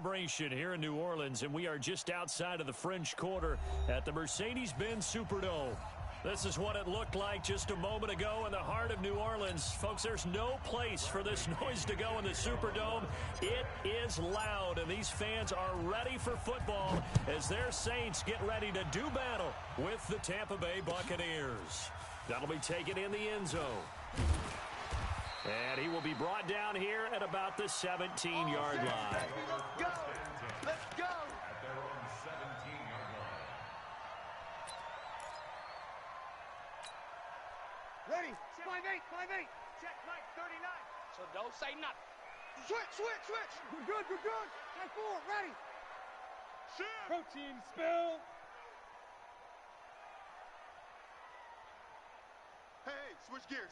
celebration here in New Orleans, and we are just outside of the French Quarter at the Mercedes-Benz Superdome. This is what it looked like just a moment ago in the heart of New Orleans. Folks, there's no place for this noise to go in the Superdome. It is loud, and these fans are ready for football as their Saints get ready to do battle with the Tampa Bay Buccaneers. That'll be taken in the end zone. And he will be brought down here at about the 17-yard line. Let's go! Let's go! At their own 17-yard line. Ready? 5-8. Check, Mike, 39. So don't say nothing. Switch. We're good. 10-4, ready. Shift. Protein spill. Hey, switch gears.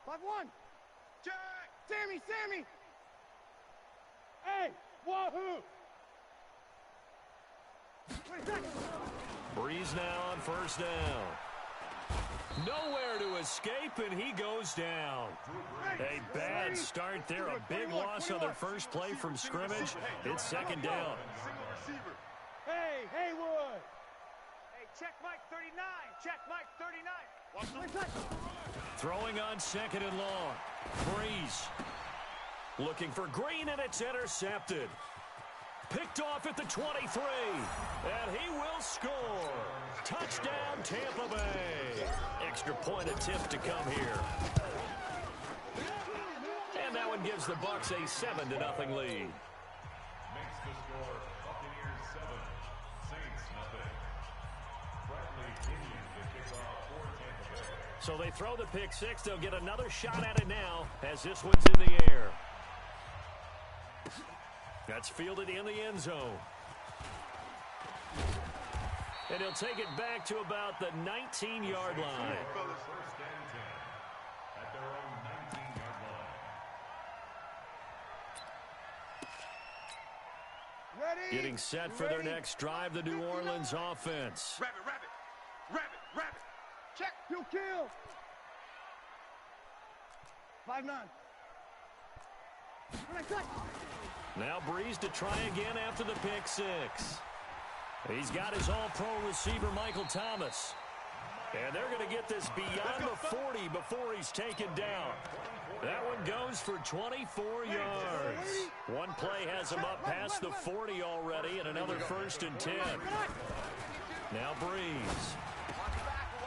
5-1. Jack! Sammy! Hey, wahoo! Breeze now on first down. Nowhere to escape, and he goes down. A bad start there, a big loss on their first play from scrimmage. It's second down. Single receiver. Hey, Haywood! Hey, check Mike 39. Check Mike 39. Throwing on second and long. Breeze. Looking for Green, and it's intercepted. Picked off at the 23. And he will score. Touchdown, Tampa Bay. Extra point attempt to come here. And that one gives the Bucs a 7-0 lead. Makes the score Buccaneers 7, Saints nothing. Bradley Kenyon to kick off for Tampa Bay. So they throw the pick six. They'll get another shot at it now as this one's in the air. That's fielded in the end zone. And he'll take it back to about the 19-yard line. First and 10 at their own 19-yard line. Ready? Getting set for their next drive, the New Orleans offense. Rabbit. Check. Kill. 5-9. Now Breeze to try again after the pick six. He's got his all-pro receiver, Michael Thomas. And they're going to get this beyond the 40 before he's taken down. That one goes for 24 yards. One play has him up past the 40 already, and another 1st and 10. Now Breeze.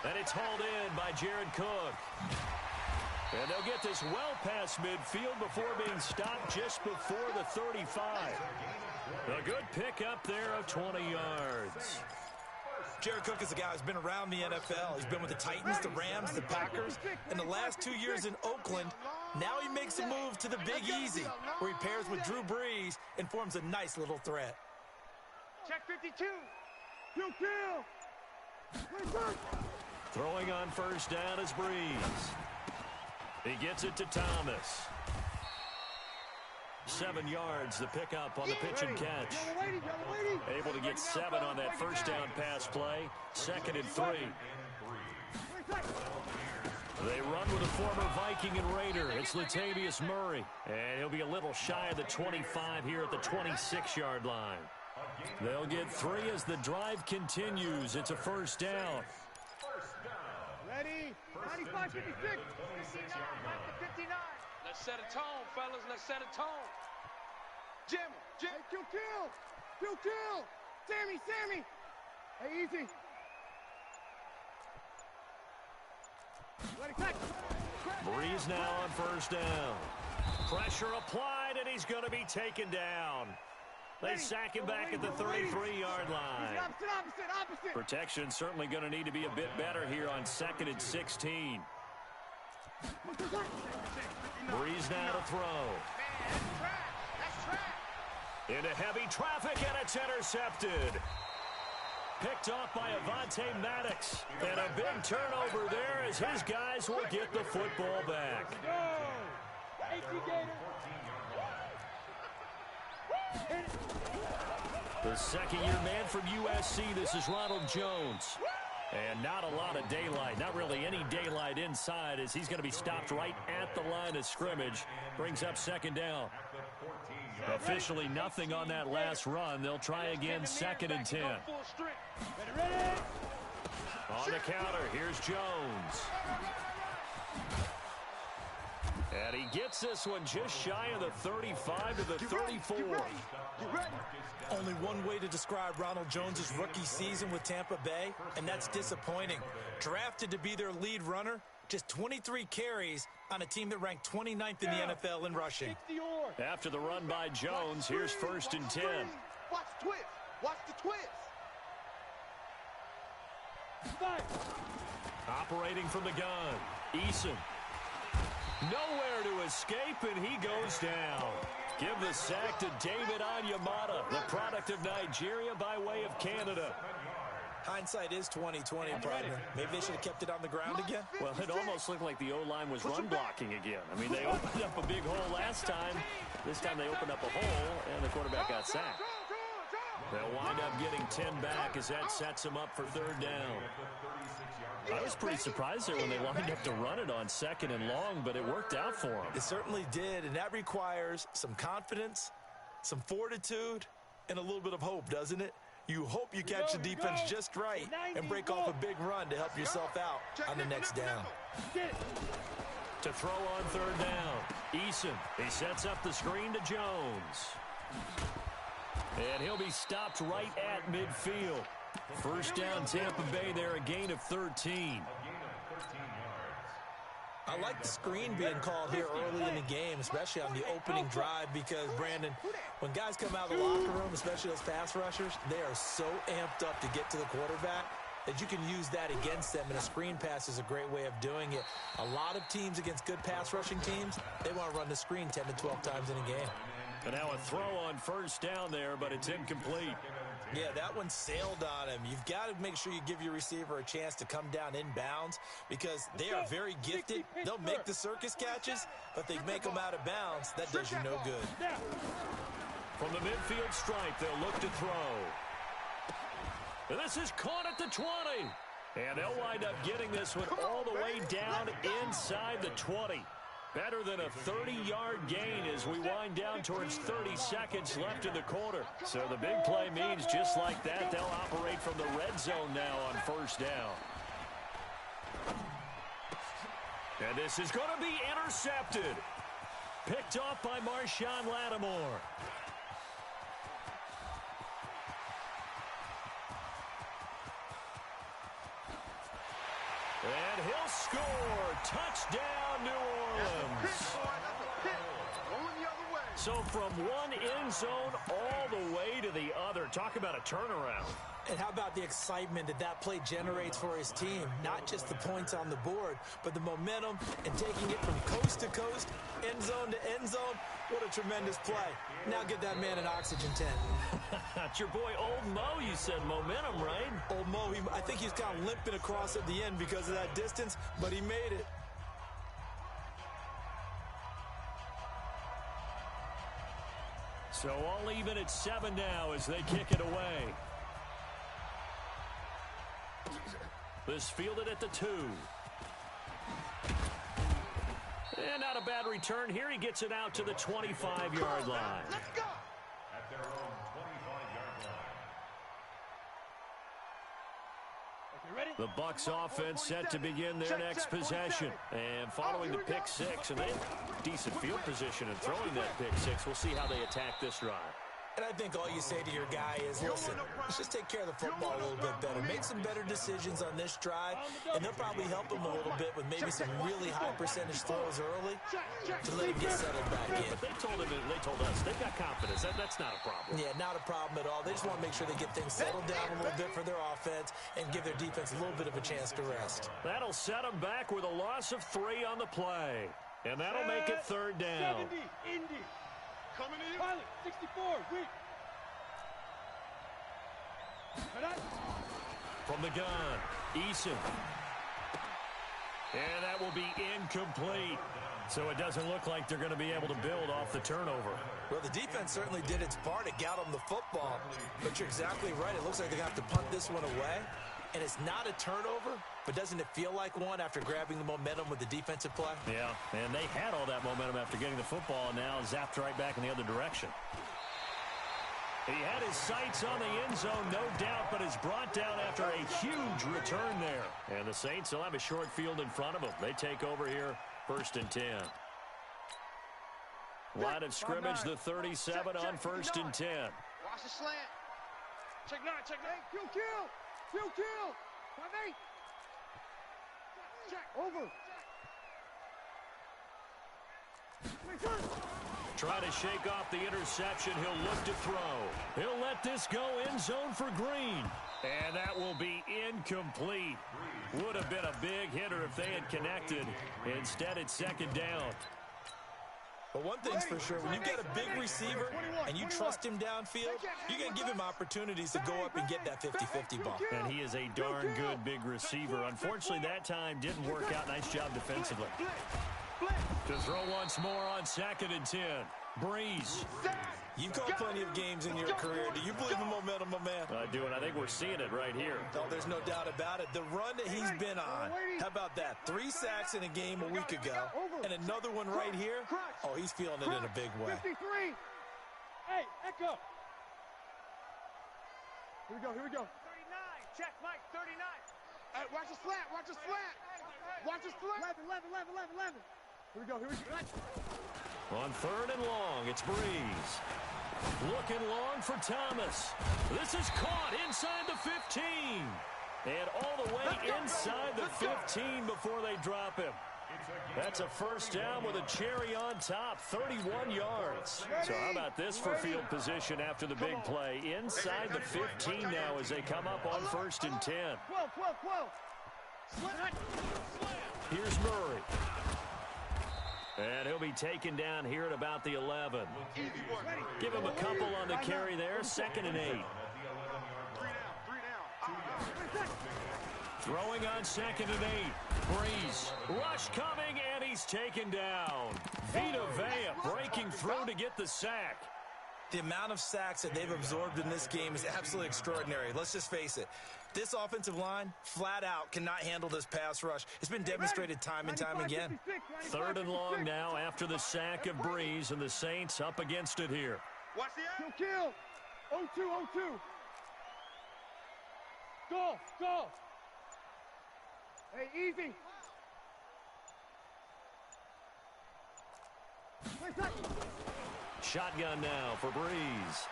And it's hauled in by Jared Cook. And they'll get this well past midfield before being stopped just before the 35. A good pickup there of 20 yards. Jared Cook is a guy who's been around the NFL. He's been with the Titans, the Rams, the Packers, and the last 2 years in Oakland. Now he makes a move to the Big Easy, where he pairs with Drew Brees and forms a nice little threat. Check 52. Kill. Throwing on first down is Breeze. He gets it to Thomas. 7 yards, the pickup on the pitch and catch. Able to get 7 on that first down pass play. 2nd and 3. They run with a former Viking and Raider. It's Latavius Murray. And he'll be a little shy of the 25 here at the 26-yard line. They'll get 3 as the drive continues. It's a first down. Ready? 95, 56. 59. Let's set a tone, fellas. Let's set a tone. Jim. Hey, kill. Sammy. Hey, easy. Ready, catch. Breeze now on first down. Pressure applied, and he's going to be taken down. They sack him back at the 33-yard line. Opposite. Protection certainly going to need to be a bit better here on 2nd and 16. Breeze now to throw. That's track. Into heavy traffic, and it's intercepted. Picked off by Avonte Maddox. And a big turnover there as his guys will get the football back. The second-year man from USC, this is Ronald Jones. And not a lot of daylight, not really any daylight inside as he's going to be stopped right at the line of scrimmage. Brings up second down. Officially nothing on that last run. They'll try again, 2nd and 10. On the counter, here's Jones. And he gets this one just shy of the 35 to the 34. Only one way to describe Ronald Jones' rookie season with Tampa Bay, and that's disappointing. Drafted to be their lead runner, just 23 carries on a team that ranked 29th in the NFL in rushing. After the run by Jones, here's 1st and 10. Watch the twist. Watch the twist. Operating from the gun, Eason. Nowhere to escape, and he goes down. Give the sack to David Onyemata, the product of Nigeria by way of Canada. Hindsight is 20/20, partner. Maybe they should have kept it on the ground again. Well, it almost looked like the O-line was run blocking again. I mean, they opened up a big hole last time. This time they opened up a hole, and the quarterback got sacked. They'll wind up getting 10 back as that sets them up for 3rd down. I was pretty surprised there when they lined up to run it on 2nd and long, but it worked out for them. It certainly did, and that requires some confidence, some fortitude, and a little bit of hope, doesn't it? You hope you catch the defense just right and break off a big run to help yourself out on the next down. To throw on 3rd down, Eason. He sets up the screen to Jones. And he'll be stopped right at midfield. 1st down, Tampa Bay there, a gain of 13. I like the screen being called here early in the game, especially on the opening drive, because, Brandon, when guys come out of the locker room, especially those pass rushers, they are so amped up to get to the quarterback that you can use that against them, and a screen pass is a great way of doing it. A lot of teams against good pass rushing teams, they want to run the screen 10 to 12 times in a game. And now a throw on 1st down there, but it's incomplete. Yeah, that one sailed on him. You've got to make sure you give your receiver a chance to come down inbounds because they are very gifted. They'll make the circus catches, but they make them out of bounds. That does you no good. From the midfield stripe, they'll look to throw. And this is caught at the 20. And they'll wind up getting this one all the way down inside the 20. Better than a 30-yard gain as we wind down towards 30 seconds left in the quarter. So the big play means just like that, they'll operate from the red zone now on 1st down. And this is going to be intercepted. Picked off by Marshawn Lattimore. And he'll score. Touchdown, New Orleans. So from one end zone all the way to the other. Talk about a turnaround. And how about the excitement that that play generates for his team? Not just the points on the board, but the momentum and taking it from coast to coast, end zone to end zone. What a tremendous play. Now get that man an oxygen tent. It's your boy Old Mo, you said momentum, right? Old Mo, I think he's kind of limping across at the end because of that distance, but he made it. So all even at 7 now as they kick it away. This fielded at the 2. And not a bad return here. He gets it out to the 25-yard line. Let's go. At their own 25-yard line. The Bucs offense set to begin their next possession. And following the pick 6, and they have decent field position and throwing that pick 6. We'll see how they attack this drive. And I think all you say to your guy is, listen, let's just take care of the football a little bit better. Make some better decisions on this drive, and they'll probably help him a little bit with maybe some really high percentage throws early to let him get settled back in. But they told us, they've got confidence. That's not a problem. Yeah, not a problem at all. They just want to make sure they get things settled down a little bit for their offense and give their defense a little bit of a chance to rest. That'll set them back with a loss of 3 on the play. And that'll make it 3rd down. 70, Indy. Coming in. Pilot, 64, weak. From the gun, Eason. And that will be incomplete. So it doesn't look like they're going to be able to build off the turnover. Well, the defense certainly did its part. It got them the football. But you're exactly right. It looks like they're going to have to punt this one away. and it's not a turnover, but doesn't it feel like one after grabbing the momentum with the defensive play? Yeah, and they had all that momentum after getting the football, and now zapped right back in the other direction. He had his sights on the end zone, no doubt, but is brought down after a huge return there. And the Saints will have a short field in front of them. They take over here, 1st and 10. Line of scrimmage, the 37 on 1st and 10. Watch the slant. Check 9, check 9. Kill. 5-8. Check. Over. Try to shake off the interception. He'll look to throw. He'll let this go end zone for Green. And that will be incomplete. Would have been a big hitter if they had connected. Instead, it's 2nd down. But one thing's for sure, when you get a big receiver and you trust him downfield, you're going to give him opportunities to go up and get that 50-50 ball. And he is a darn good big receiver. Unfortunately, that time didn't work out. Nice job defensively. To throw once more on 2nd and 10. Breeze. You've called plenty of games in your career. Do you believe in momentum, my man? I do, and I think we're seeing it right here. Oh, there's no doubt about it. The run that he's been on, how about that? 3 sacks in a game a week ago, and another one right here. Oh, he's feeling it in a big way. 53. Hey, Echo. Here we go. 39. Check, Mike, 39. Hey, watch the slant. Watch the slant. 11. Here we go. On 3rd and long, it's Breeze. Looking long for Thomas. This is caught inside the 15. And all the way inside the 15 before they drop him. That's a 1st down with a cherry on top, 31 yards. So how about this for field position after the big play? Inside the 15 now as they come up on 1st and 10. 12. Here's Murray. And he'll be taken down here at about the 11. Give him a couple on the carry there, 2nd and 8. 3 down. Throwing on 2nd and 8. Breeze. Rush coming, and he's taken down. Vita Vea breaking through to get the sack. The amount of sacks that they've absorbed in this game is absolutely extraordinary. Let's just face it. This offensive line, flat out, cannot handle this pass rush. It's been demonstrated time and time again. 3rd and long now after the sack of Breeze, and the Saints up against it here. Watch the act. Kill. 0-2. Go. Hey, easy. Shotgun now for Breeze.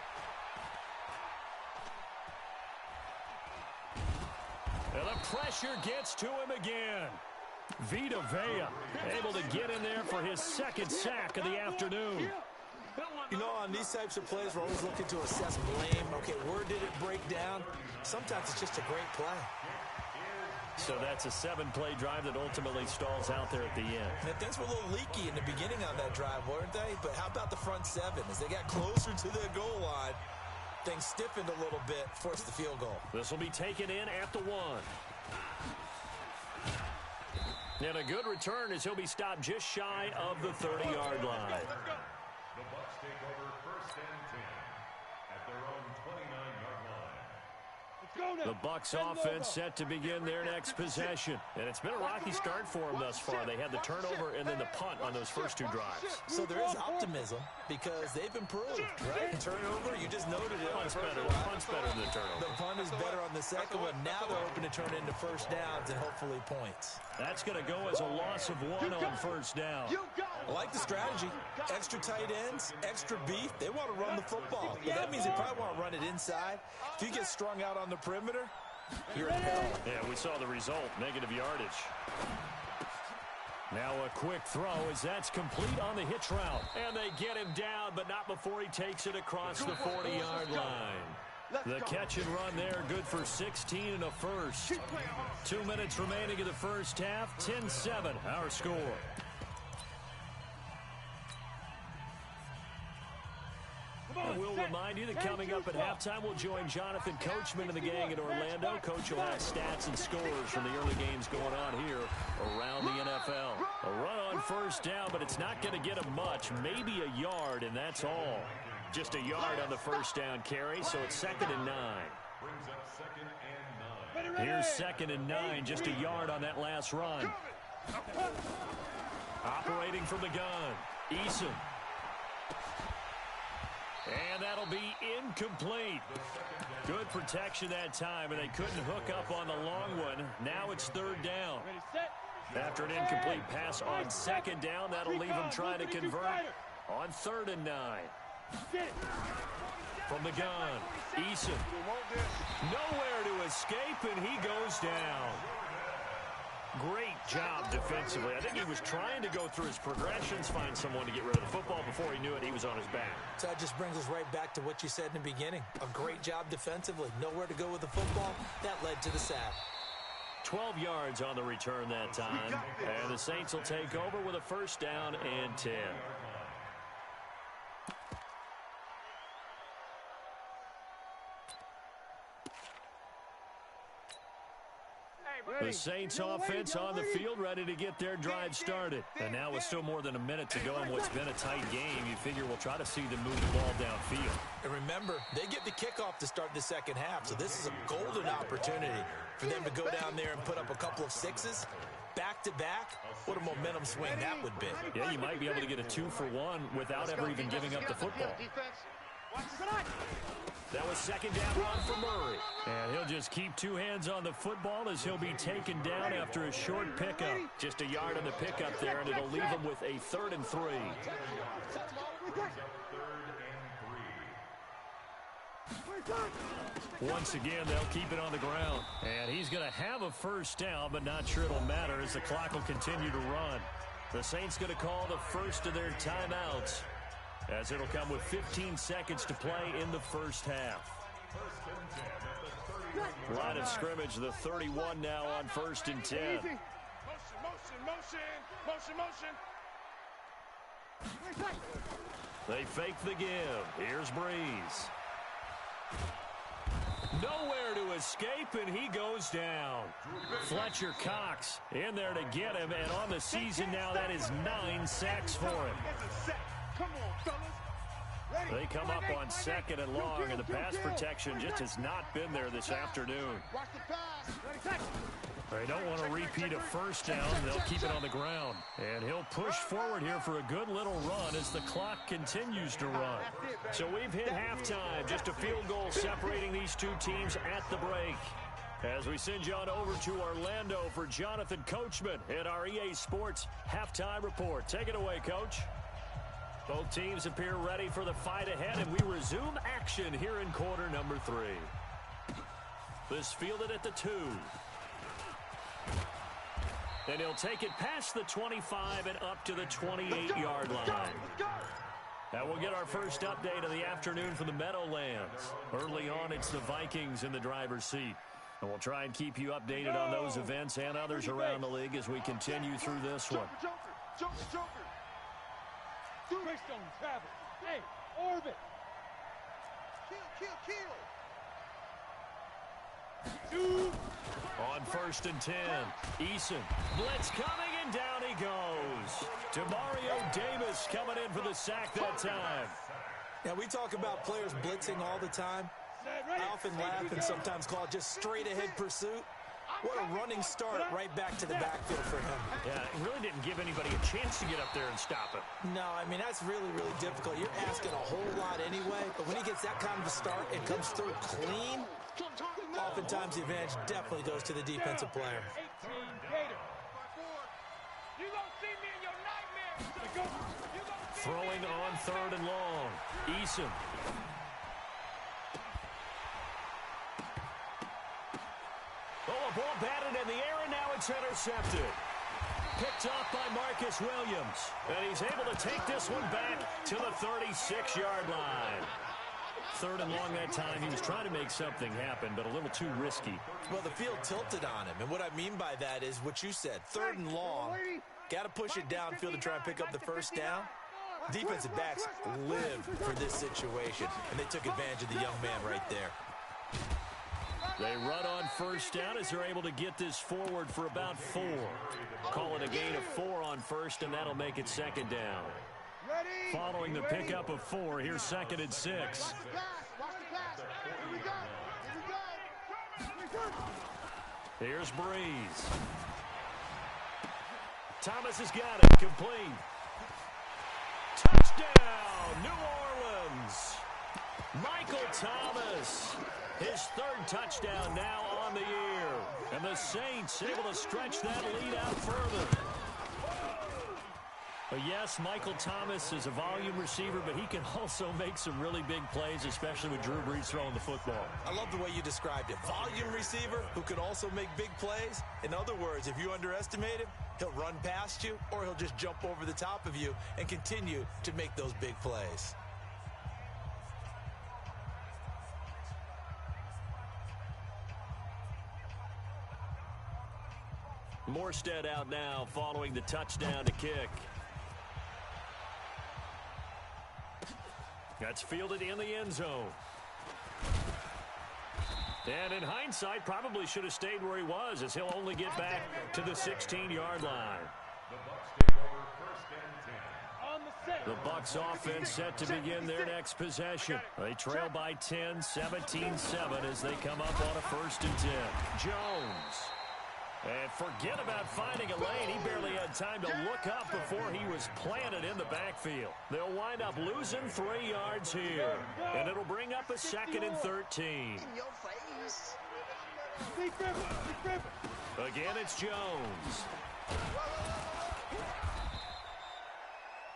And the pressure gets to him again. Vita Vea able to get in there for his 2nd sack of the afternoon. You know, on these types of plays, we're always looking to assess blame. Okay, where did it break down? Sometimes it's just a great play. So that's a 7-play drive that ultimately stalls out there at the end. And things were a little leaky in the beginning on that drive, weren't they? But how about the front 7? As they got closer to their goal line, things stiffened a little bit, forced the field goal. This will be taken in at the 1. And a good return as he'll be stopped just shy of the 30-yard line. The Bucs take over 1st and 10 at their own 29-yard line. The Bucs offense set to begin their next possession. And it's been a rocky start for them thus far. They had the turnover and then the punt on those first 2 drives. So there is optimism because they've improved, right? Turnover, you just noted it. Punt's better than the turnover. The punt is better on the second one. Now they're hoping to turn into 1st downs and hopefully points. That's going to go as a loss of 1 on 1st down. I like the strategy. Extra tight ends, extra beef. They want to run the football. But that means they probably want to run it inside. If you get strung out on the perimeter, you're in hell. Yeah, we saw the result, negative yardage. Now a quick throw as that's complete on the hitch route. And they get him down, but not before he takes it across the 40-yard line. The catch and run there, good for 16 and a first. 2 minutes remaining in the first half, 10-7, our score. We'll remind you that coming up at halftime, we'll join Jonathan Coachman and the gang in Orlando. Coach will have stats and scores from the early games going on here around the NFL. A run on 1st down, but it's not going to get him much, maybe a yard, and that's all. Just a yard on the 1st down carry, so it's 2nd and 9. Brings up 2nd and 9. Here's 2nd and 9, just a yard on that last run. Operating from the gun, Eason. And that'll be incomplete. Good protection that time, and they couldn't hook up on the long one. Now it's 3rd down. After an incomplete pass on 2nd down, that'll leave them trying to convert on 3rd and 9. From the gun, Eason. Nowhere to escape, and he goes down. Great job defensively. I think he was trying to go through his progressions, find someone to get rid of the football. Before he knew it, he was on his back. So that just brings us right back to what you said in the beginning. A great job defensively. Nowhere to go with the football. That led to the sack. 12 yards on the return that time. And the Saints will take over with a 1st down and 10. The Saints offense on the field, ready to get their drive started. And now with still more than a minute to go in what's been a tight game, you figure we'll try to see them move the ball downfield. And remember, they get the kickoff to start the 2nd half, so this is a golden opportunity for them to go down there and put up a couple of 6s. Back-to-back, what a momentum swing that would be. Yeah, you might be able to get a 2-for-1 without ever even giving up the football. That was 2nd down run for Murray. And he'll just keep 2 hands on the football as he'll be taken down after a short pickup. Just a yard on the pickup there, and it'll leave him with a 3rd and 3. Once again, they'll keep it on the ground. And he's going to have a 1st down, but not sure it'll matter as the clock will continue to run. The Saints going to call the first of their timeouts, as it'll come with 15 seconds to play in the 1st half. Line of scrimmage, the 31 now on 1st and 10. They fake the give. Here's Breeze. Nowhere to escape, and he goes down. Fletcher Cox in there to get him, and on the season now, that is 9 sacks for him. Come on, fellas. They come up on 2nd and long, and the pass protection just has not been there this afternoon. Watch the pass. They don't want to repeat a 1st down. They'll keep it on the ground. And he'll push forward here for a good little run as the clock continues to run. So we've hit halftime. Just a field goal separating these two teams at the break. As we send you on over to Orlando for Jonathan Coachman in our EA Sports Halftime Report. Take it away, Coach. Both teams appear ready for the fight ahead, and we resume action here in quarter number 3. This fielded at the 2. And he'll take it past the 25 and up to the 28-yard line. Now we'll get our first update of the afternoon from the Meadowlands. Early on, it's the Vikings in the driver's seat. And we'll try and keep you updated on those events and others around the league as we continue through this one. Greystone, travel. Hey, orbit. Kill. On 1st and 10, Eason. Blitz coming, and down he goes. Demario Davis coming in for the sack that time. Now, we talk about players blitzing all the time. I often laugh and sometimes call it just straight-ahead pursuit. What a running start right back to the backfield for him. Yeah, it really didn't give anybody a chance to get up there and stop it. No, I mean, that's really, really difficult. You're asking a whole lot anyway, but when he gets that kind of a start and comes through clean, oftentimes the advantage definitely goes to the defensive player. Throwing on 3rd and long. Eason. Oh, a ball batted in the air, and now it's intercepted. Picked off by Marcus Williams. And he's able to take this one back to the 36-yard line. 3rd and long that time. He was trying to make something happen, but a little too risky. Well, the field tilted on him, and what I mean by that is what you said. 3rd and long. Got to push it downfield to try and pick up the 1st down. Defensive backs live for this situation, and they took advantage of the young man right there. They run on 1st down as they're able to get this forward for about 4. Call it a gain of 4 on 1st, and that'll make it 2nd down. Following the pickup of 4, here's 2nd and 6. Watch the pass. Here we go. Here's Breeze. Thomas has got it. Complete. Touchdown, New Orleans. Michael Thomas. His third touchdown now on the year. And the Saints able to stretch that lead out further. But yes, Michael Thomas is a volume receiver, but he can also make some really big plays, especially with Drew Brees throwing the football. I love the way you described it. Volume receiver who can also make big plays. In other words, if you underestimate him, he'll run past you or he'll just jump over the top of you and continue to make those big plays. Morstead out now following the touchdown to kick. That's fielded in the end zone. And in hindsight, probably should have stayed where he was, as he'll only get back to the 16-yard line. The Bucs offense set to begin their next possession. They trail by 10, 17-7 as they come up on a 1st and 10. Jones. And forget about finding a lane. He barely had time to look up before he was planted in the backfield. They'll wind up losing 3 yards here. And it'll bring up a 2nd and 13. Again, it's Jones.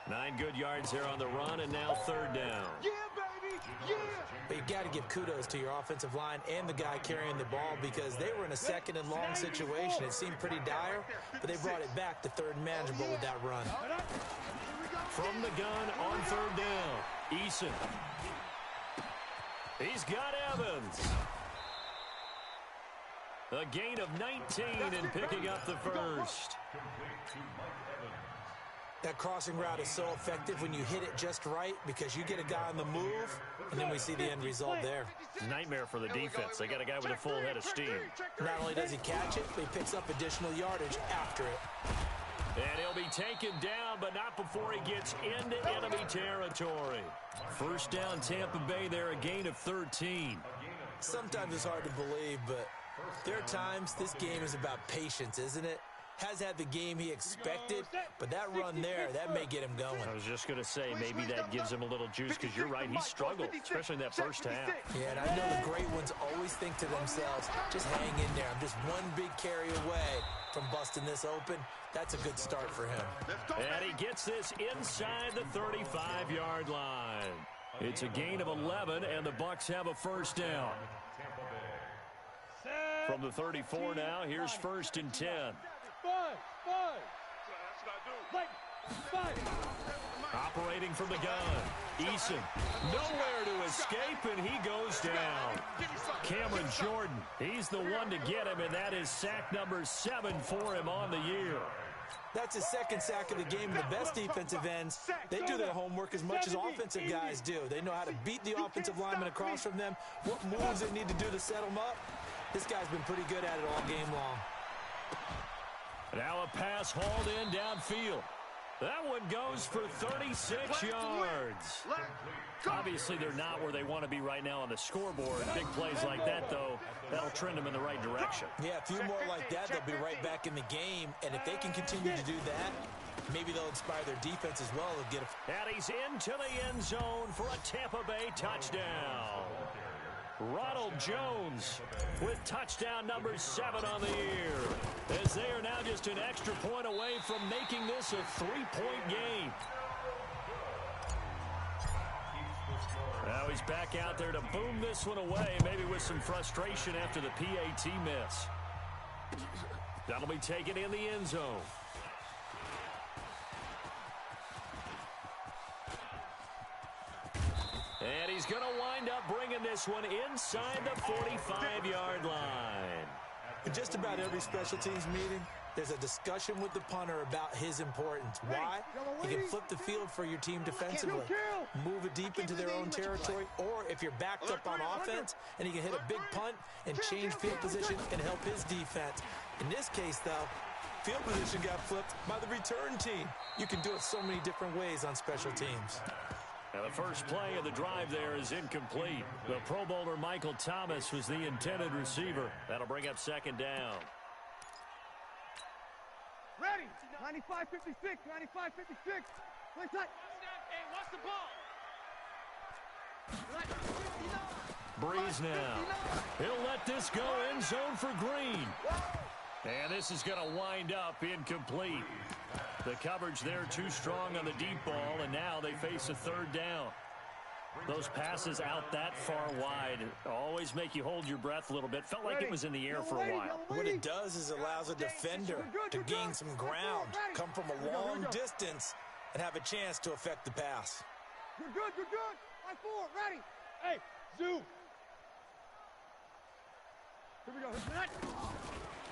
9 good yards there on the run, and now 3rd down. Yeah, baby! Yeah! But you got to give kudos to your offensive line and the guy carrying the ball because they were in a 2nd and long situation. It seemed pretty dire, but they brought it back to 3rd and manageable with that run. From the gun on 3rd down, Eason. He's got Evans. A gain of 19 and picking up the 1st. That crossing route is so effective when you hit it just right because you get a guy on the move, and then we see the end result there. Nightmare for the defense. They got a guy with a full head of steam. Not only does he catch it, but he picks up additional yardage after it. And he'll be taken down, but not before he gets into enemy territory. 1st down, Tampa Bay there, a gain of 13. Sometimes it's hard to believe, but there are times this game is about patience, isn't it? Has had the game he expected, but that run there, that may get him going. I was just going to say, maybe that gives him a little juice, because you're right, he struggled, especially in that 1st half. Yeah, and I know the great ones always think to themselves, just hang in there. I'm just one big carry away from busting this open. That's a good start for him. And he gets this inside the 35-yard line. It's a gain of 11, and the Bucs have a 1st down. From the 34 now, here's 1st and 10. Operating from the gun. Eason, nowhere to escape, and he goes down. Cameron Jordan, he's the one to get him, and that is sack number 7 for him on the year. That's his 2nd sack of the game. The best defensive ends, they do their homework as much as offensive guys do. They know how to beat the offensive lineman across from them, what moves they need to do to set them up. This guy's been pretty good at it all game long. Now a pass hauled in downfield. That one goes for 36 yards. Obviously, they're not where they want to be right now on the scoreboard. Big plays like that, though, that'll trend them in the right direction. Yeah, a few more like that, they'll be right back in the game. And if they can continue to do that, maybe they'll inspire their defense as well. They'll get And he's into the end zone for a Tampa Bay touchdown. Ronald Jones with touchdown number 7 on the year, as they are now just an extra point away from making this a 3-point game. Now he's back out there to boom this one away, maybe with some frustration after the PAT miss. That'll be taken in the end zone. And he's going to wind up bringing this one inside the 45-yard line. In just about every special teams meeting, there's a discussion with the punter about his importance. Why? He can flip the field for your team defensively, move it deep into their own territory, or if you're backed up on offense, and he can hit a big punt and change field position and help his defense. In this case, though, field position got flipped by the return team. You can do it so many different ways on special teams. Now, the first play of the drive there is incomplete. The Pro Bowler Michael Thomas was the intended receiver. That'll bring up second down. Ready. 95-56. 95-56. Play tight. Hey, watch the ball. Breeze now. He'll let this go end zone for Green. And this is going to wind up incomplete. The coverage there too strong on the deep ball, and now they face a third down. Those passes out that far wide always make you hold your breath a little bit. Felt like it was in the air for a while. What it does is allows a defender to gain some ground, come from a long distance, and have a chance to affect the pass. You're good, you're good. Line 4, ready. Hey, zoom. Here we go.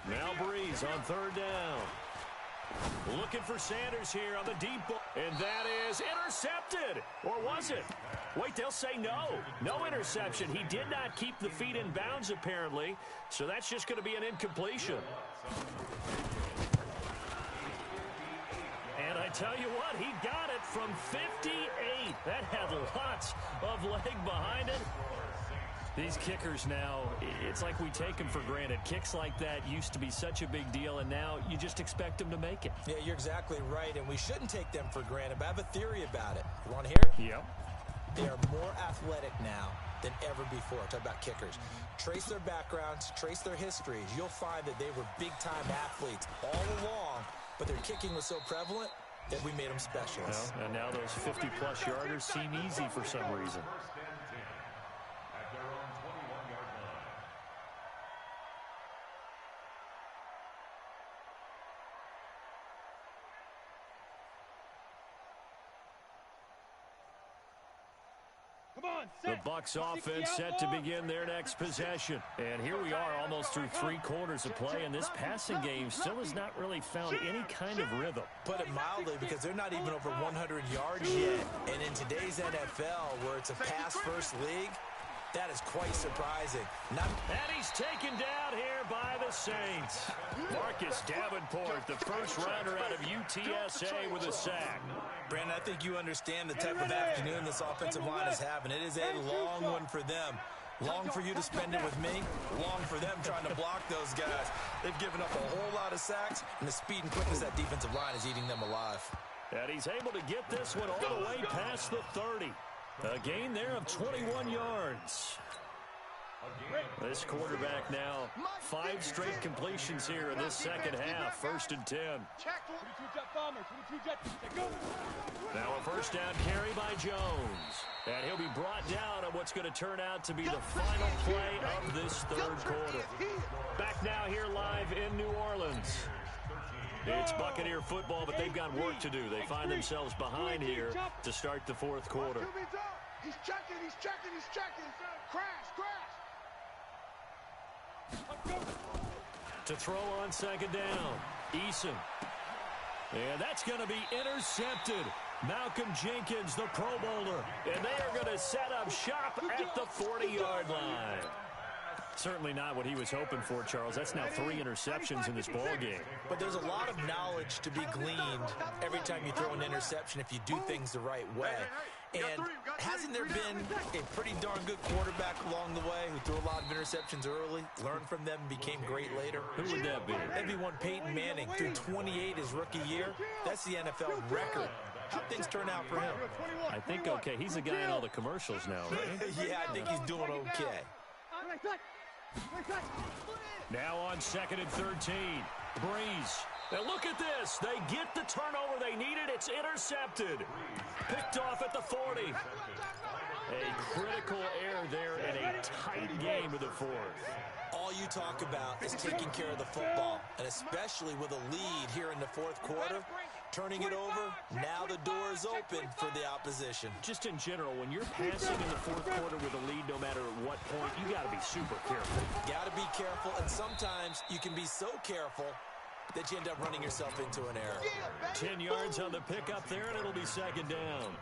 Now Breeze on third down. Looking for Sanders here on the deep ball. And that is intercepted. Or was it? Wait, they'll say no. No interception. He did not keep the feet in bounds, apparently. So that's just going to be an incompletion. And I tell you what, he got it from 58. That had lots of leg behind it. These kickers now, it's like we take them for granted. Kicks like that used to be such a big deal, and now you just expect them to make it. Yeah, you're exactly right, and we shouldn't take them for granted, but I have a theory about it. You want to hear it? Yep. They are more athletic now than ever before. Talk about kickers. Trace their backgrounds, trace their histories. You'll find that they were big-time athletes all along, but their kicking was so prevalent that we made them specialists. Well, and now those 50-plus yarders seem easy for some reason. The Bucs offense set to begin their next possession. And here we are almost through 3 quarters of play, and this passing game still has not really found any kind of rhythm. Put it mildly, because they're not even over 100 yards yet. And in today's NFL, where it's a pass-first league, that is quite surprising. And he's taken down here by the Saints. Marcus Davenport, the first rounder out of UTSA with a sack. Brandon, I think you understand the type of afternoon this offensive line is having. It is a long one for them. Long for you to spend it with me. Long for them trying to block those guys. They've given up a whole lot of sacks, and the speed and quickness of that defensive line is eating them alive. And he's able to get this one all the way past the 30. A gain there of 21 yards. This quarterback now 5 straight completions here in this second half. 1st and 10. Now a first down carry by Jones. And he'll be brought down on what's going to turn out to be the final play of this third quarter. Back now here live in New Orleans. It's Buccaneer football, but they've got work to do. They find themselves behind here to start the 4th quarter. He's checking. Crash. To throw on second down, Eason. And that's going to be intercepted. Malcolm Jenkins, the Pro Bowler. And they are going to set up shop at the 40-yard line. Certainly not what he was hoping for, Charles. That's now 3 interceptions in this ball game. But there's a lot of knowledge to be gleaned every time you throw an interception if you do things the right way. And hasn't there been a pretty darn good quarterback along the way who threw a lot of interceptions early, learned from them, and became great later? Who would that be? That'd be one Peyton Manning. Threw 28 his rookie year. That's the NFL record. How'd things turn out for him? I think okay. He's a guy in all the commercials now, right? Yeah, I think he's doing okay. Now on 2nd and 13. Breeze. Now look at this. They get the turnover they needed. It's intercepted. Picked off at the 40. A critical error there in a tight game of the 4th. All you talk about is taking care of the football, and especially with a lead here in the 4th quarter, turning it over, now the door is open for the opposition. Just in general, when you're passing in the 4th quarter with a lead, no matter at what point, you got to be super careful. Got to be careful, and sometimes you can be so careful that you end up running yourself into an error. 10 yards on the pickup there, and it'll be second down.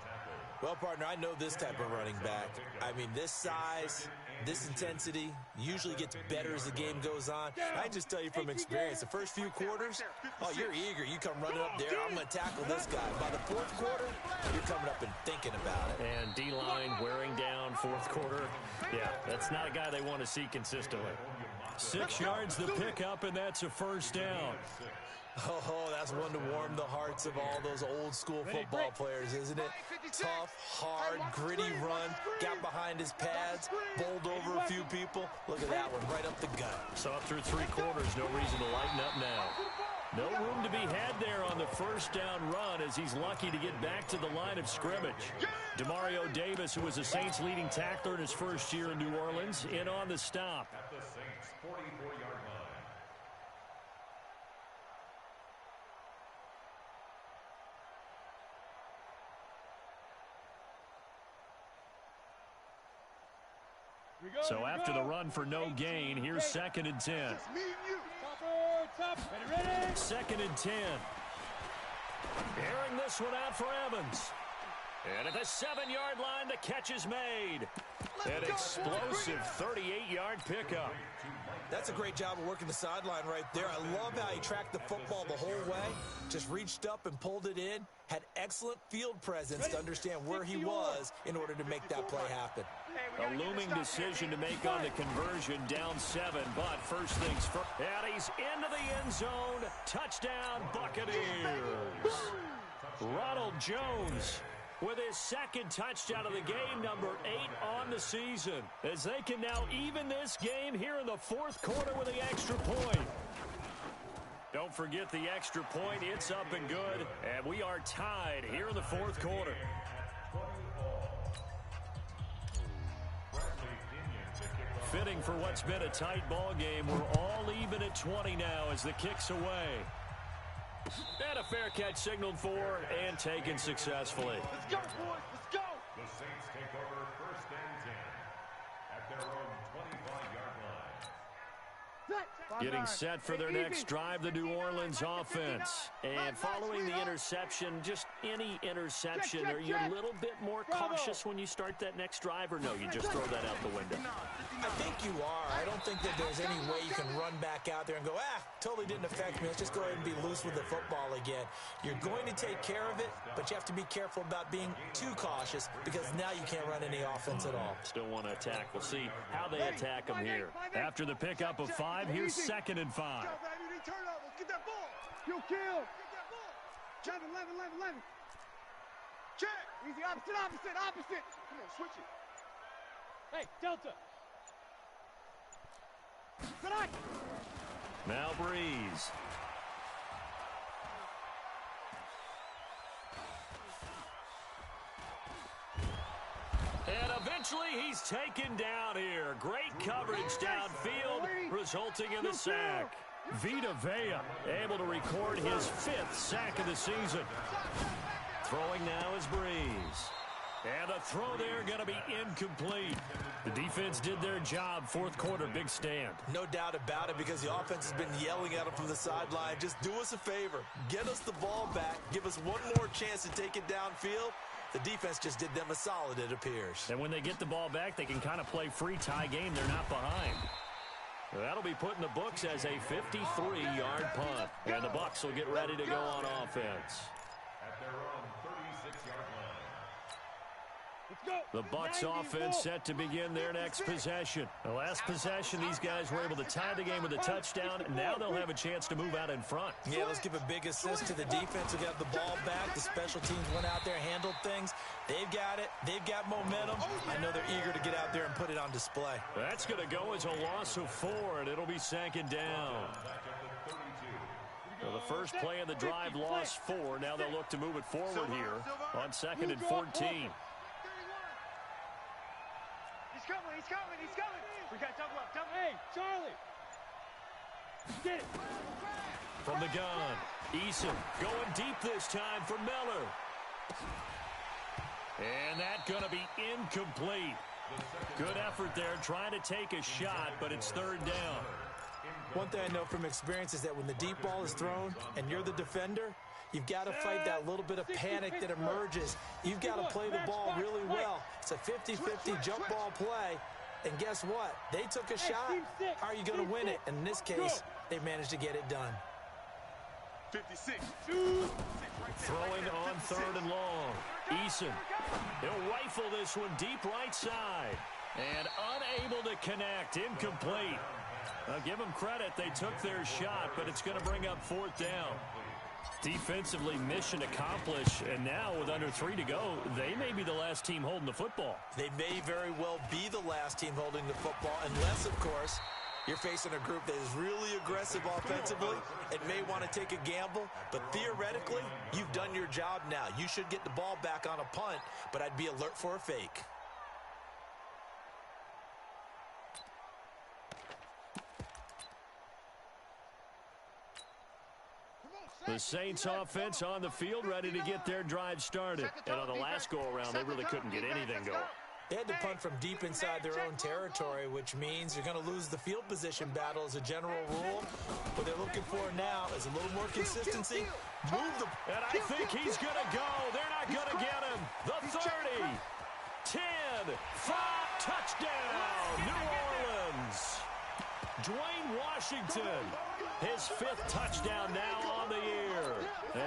Well, partner, I know this type of running back. I mean, this size, this intensity usually gets better as the game goes on. I can just tell you from experience, the first few quarters, oh, you're eager. You come running up there, I'm going to tackle this guy. By the fourth quarter, you're coming up and thinking about it. And D-line wearing down fourth quarter. Yeah, that's not a guy they want to see consistently. 6 yards the pickup, and that's a first down. Oh, that's one to warm the hearts of all those old-school football players, isn't it? Tough, hard, gritty run, got behind his pads, bowled over a few people. Look at that one, right up the gut. Saw through 3 quarters, no reason to lighten up now. No room to be had there on the first down run as he's lucky to get back to the line of scrimmage. Demario Davis, who was the Saints' leading tackler in his first year in New Orleans, in on the stop. At the Saints' 44-yard line. So after the run for no gain, here's 2nd and 10. Ready? 2nd and 10. Airing this one out for Evans. And at the 7-yard line, the catch is made. An explosive 38-yard pickup. That's a great job of working the sideline right there. I love how he tracked the football the whole way, just reached up and pulled it in, had excellent field presence to understand where he was in order to make that play happen. A looming decision to make on the conversion, down 7, but first things first. And he's into the end zone. Touchdown, Buccaneers. Ronald Jones with his 2nd touchdown of the game, number 8 on the season, as they can now even this game here in the 4th quarter with the extra point. Don't forget the extra point. It's up and good, and we are tied here in the 4th quarter. Fitting for what's been a tight ball game. We're all even at 20 now as the kick's away. And a fair catch signaled for and taken successfully. Let's go, boys. Let's go. The Saints take over 1st and 10 at their own 25-yard line. Getting set for their next drive, the New Orleans offense. And following the interception, just any interception, are you a little bit more cautious when you start that next drive, or no, you just throw that out the window? I think you are. I don't think that there's any way you can run back out there and go, totally didn't affect me. Let's just go ahead and be loose with the football again. You're going to take care of it, but you have to be careful about being too cautious because now you can't run any offense at all. Still want to attack. We'll see how they attack them here. After the pickup of 5, here's 2nd and 5. Get that ball. Kill. Get that ball. 11. Check. Easy. Opposite. Come on, switch it. Hey, Delta. Now Breeze. And eventually he's taken down here. Great coverage downfield, resulting in the sack. Vita Vea able to record his 5th sack of the season. Throwing now is Breeze. And the throw there going to be incomplete. The defense did their job. 4th quarter, big stand. No doubt about it, because the offense has been yelling at him from the sideline. Just do us a favor. Get us the ball back. Give us one more chance to take it downfield. The defense just did them a solid, it appears. And when they get the ball back, they can kind of play free tie game. They're not behind. That'll be put in the books as a 53-yard punt. And the Bucs will get ready to go on offense. At their own 36-yard line. The Bucs offense set to begin their next possession. The last possession, these guys were able to tie the game with a touchdown. Now they'll have a chance to move out in front. Yeah, let's give a big assist to the defense who got the ball back. The special teams went out there, handled things. They've got it. They've got momentum. I know they're eager to get out there and put it on display. That's going to go as a loss of 4, and it'll be 2nd down. Well, the first play of the drive lost 4. Now they'll look to move it forward here on 2nd and 14. He's coming. We got double up. Hey, Charlie. Get it. From the gun, Eason going deep this time for Miller. And that's going to be incomplete. Good effort there, trying to take a shot, but it's 3rd down. One thing I know from experience is that when the deep ball is thrown and you're the defender, You've got to fight that little bit of panic that emerges. You've got to play the ball really well. It's a 50-50 jump ball play. And guess what? They took a shot. How are you going to win it? And in this case, they managed to get it done. 56. Throwing on 3rd and long. Eason. He'll rifle this one deep right side. And unable to connect. Incomplete. I'll give them credit. They took their shot, but it's going to bring up 4th down. Defensively, mission accomplished. And now with under 3 to go, they may be the last team holding the football. They may very well be the last team holding the football, unless, of course, you're facing a group that is really aggressive offensively and may want to take a gamble. But theoretically, you've done your job now. You should get the ball back on a punt, but I'd be alert for a fake. The Saints offense on the field, ready to get their drive started. And on the last go-around, they really couldn't get anything going. They had to punt from deep inside their own territory, which means you're going to lose the field position battle as a general rule. What they're looking for now is a little more consistency. Move the... And I think he's going to go. They're not going to get him. The 30, 10, 5, touchdown, New Orleans. Dwayne Washington, his 5th touchdown now on the year,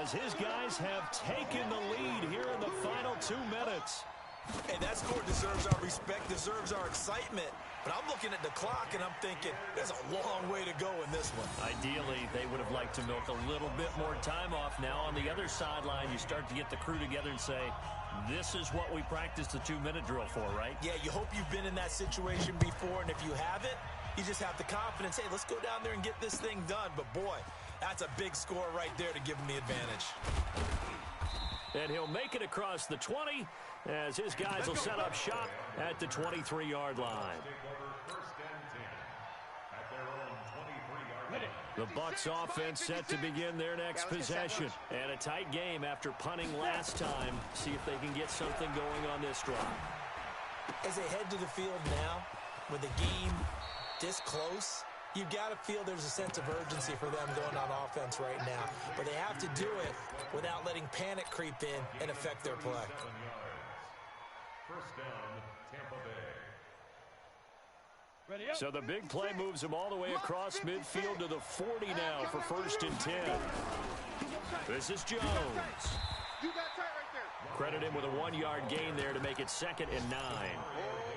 as his guys have taken the lead here in the final 2 minutes. Hey, that score deserves our respect, deserves our excitement. But I'm looking at the clock, and I'm thinking, there's a long way to go in this one. Ideally, they would have liked to milk a little bit more time off. Now on the other sideline, you start to get the crew together and say, this is what we practiced the 2-minute drill for, right? Yeah, you hope you've been in that situation before, and if you haven't, you just have the confidence, hey, let's go down there and get this thing done. But, boy, that's a big score right there to give him the advantage. And he'll make it across the 20 as his guys will set up shop at the 23-yard line. The Bucs offense set to begin their next possession. And a tight game after punting last time. See if they can get something going on this drive. As they head to the field now, with the game this close, you've got to feel there's a sense of urgency for them going on offense right now. But they have to do it without letting panic creep in and affect their play. First down, Tampa Bay. So the big play moves them all the way across midfield to the 40 now for 1st and 10. This is Jones. Credit him with a 1-yard gain there to make it 2nd and 9.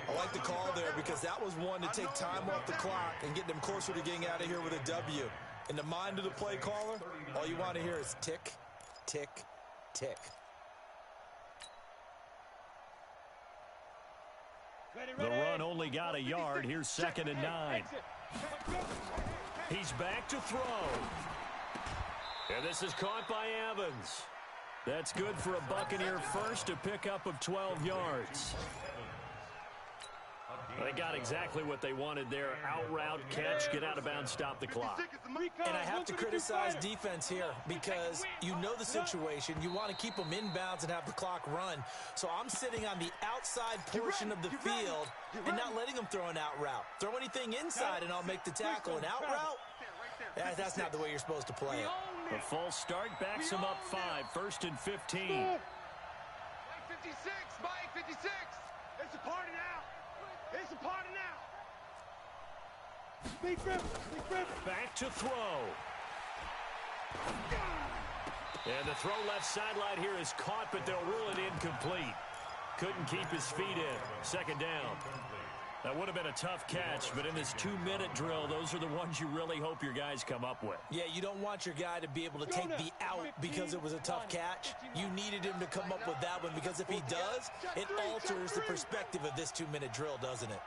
I like the call there because that was one to take time off the clock and get them closer to getting out of here with a W. In the mind of the play caller, all you want to hear is tick, tick, tick. The run only got a yard. Here's 2nd and 9. He's back to throw. And this is caught by Evans. That's good for a Buccaneer first, a pickup of 12 yards. They got exactly what they wanted there. Out route, catch, get out of bounds, stop the clock. And I have to criticize defense here because you know the situation. You want to keep them inbounds and have the clock run. So I'm sitting on the outside portion of the field and not letting them throw an out route. Throw anything inside and I'll make the tackle. An out route? That's not the way you're supposed to play it. The false start backs him up 5, 1st and 15. Mike 56, Mike 56. It's a party now. It's a party now. Back to throw. And the throw left sideline here is caught, but they'll rule it incomplete. Couldn't keep his feet in. 2nd down. That would have been a tough catch, but in this 2-minute drill, those are the ones you really hope your guys come up with. Yeah, you don't want your guy to be able to take the out because it was a tough catch. You needed him to come up with that one because if he does, it alters the perspective of this 2-minute drill, doesn't it?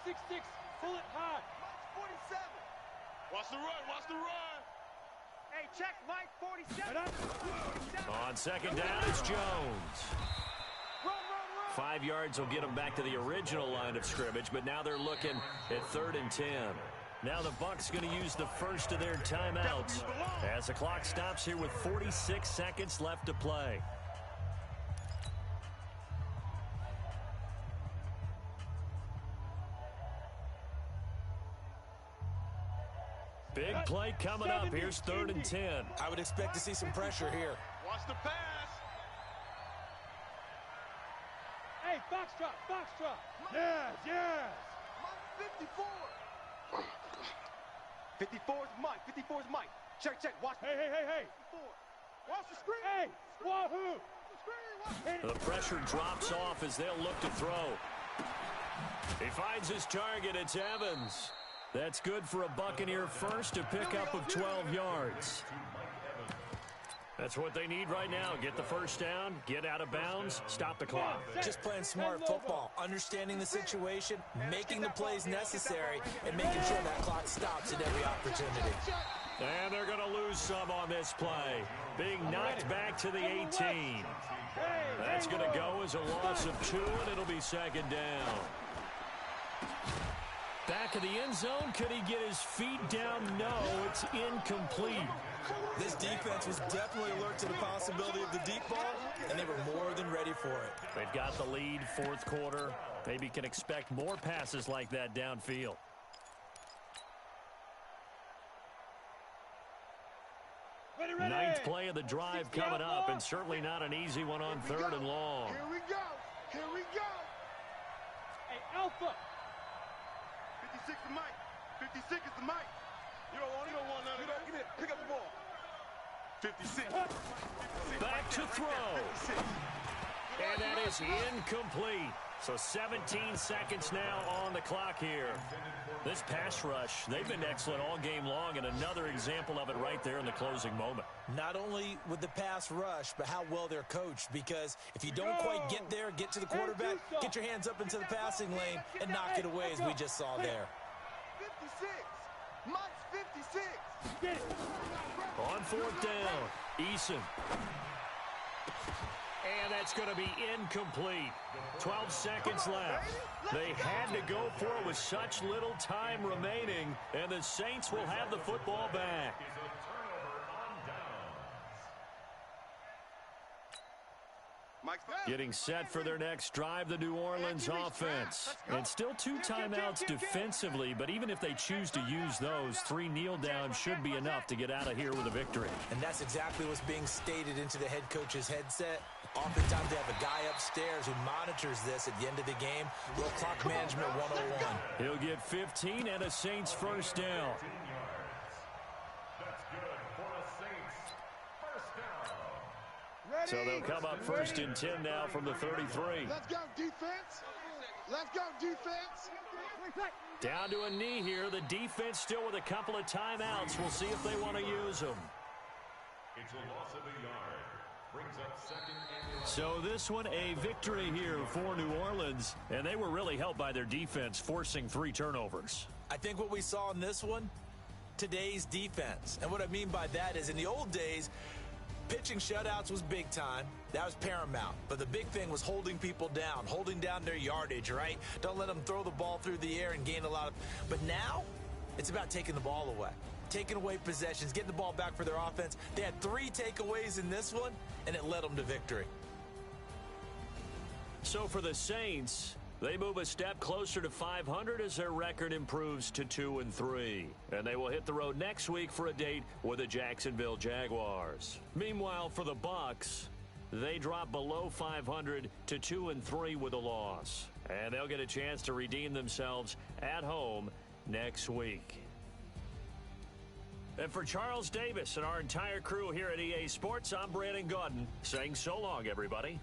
6-6, pull it high. 47. Watch the run, watch the run. Hey, check Mike 47. On 2nd down, it's Jones. 5 yards will get them back to the original line of scrimmage, but now they're looking at 3rd and 10. Now the Bucs going to use the first of their timeouts as the clock stops here with 46 seconds left to play. Big play coming up. Here's 3rd and 10. I would expect to see some pressure here. Watch the pass. Hey, foxtrot, foxtrot. Yes, yes. 54. 54 is Mike. 54 is Mike. Check, check. Watch. Hey, hey, hey, hey. 54. Watch the screen. Hey, wahoo. The pressure drops off as they'll look to throw. He finds his target. It's Evans. That's good for a Buccaneer first, a pickup of 12 yards. That's what they need right now. Get the first down, get out of bounds, stop the clock. Just playing smart football, understanding the situation, making the plays necessary, and making sure that clock stops at every opportunity. And they're going to lose some on this play. Being knocked back to the 18. That's going to go as a loss of 2, and it'll be 2nd down. Back of the end zone. Could he get his feet down? No, it's incomplete. This defense was definitely alert to the possibility of the deep ball, and they were more than ready for it. They've got the lead, 4th quarter. Maybe can expect more passes like that downfield. Ready. 9th play of the drive coming up, and certainly not an easy one on 3rd and long. Here we go. Here we go. Hey, Alpha. 56 is Mike. 56 is the Mike. You don't want none of that. Give it. Pick up the ball. 56. Back to throw. And that is incomplete. So 17 seconds now on the clock here. This pass rush, they've been excellent all game long, and another example of it right there in the closing moment. Not only with the pass rush, but how well they're coached, because if you don't quite get there, get to the quarterback, get your hands up into the passing lane, and knock it away as we just saw there. 56. Mike's 56. Get it. On 4th down, Eason. And that's going to be incomplete. 12 seconds left. They had to go for it with such little time remaining, and the Saints will have the football back. Getting set for their next drive, the New Orleans offense. And still 2 timeouts defensively, but even if they choose to use those, 3 kneel downs should be enough to get out of here with a victory. And that's exactly what's being stated into the head coach's headset. Oftentimes they have a guy upstairs who monitors this at the end of the game. Little clock management 101. He'll get 15 and a Saints first down. That's good for a Saints first down. So they'll come up 1st and 10 now from the 33. Let's go, defense. Let's go, defense. Down to a knee here. The defense still with a couple of timeouts. We'll see if they want to use them. It's a loss of a yard. Brings up 2nd and 11. So this one, a victory here for New Orleans. And they were really helped by their defense, forcing 3 turnovers. I think what we saw in this one, today's defense. And what I mean by that is in the old days, pitching shutouts was big time. That was paramount. But the big thing was holding people down, holding down their yardage, right? Don't let them throw the ball through the air and gain a lot of... But now, it's about taking the ball away. Taking away possessions, getting the ball back for their offense. They had 3 takeaways in this one, and it led them to victory. So for the Saints, they move a step closer to 500 as their record improves to 2-3. And they will hit the road next week for a date with the Jacksonville Jaguars. Meanwhile, for the Bucs, they drop below 500 to 2-3 with a loss. And they'll get a chance to redeem themselves at home next week. And for Charles Davis and our entire crew here at EA Sports, I'm Brandon Gaudin saying so long, everybody.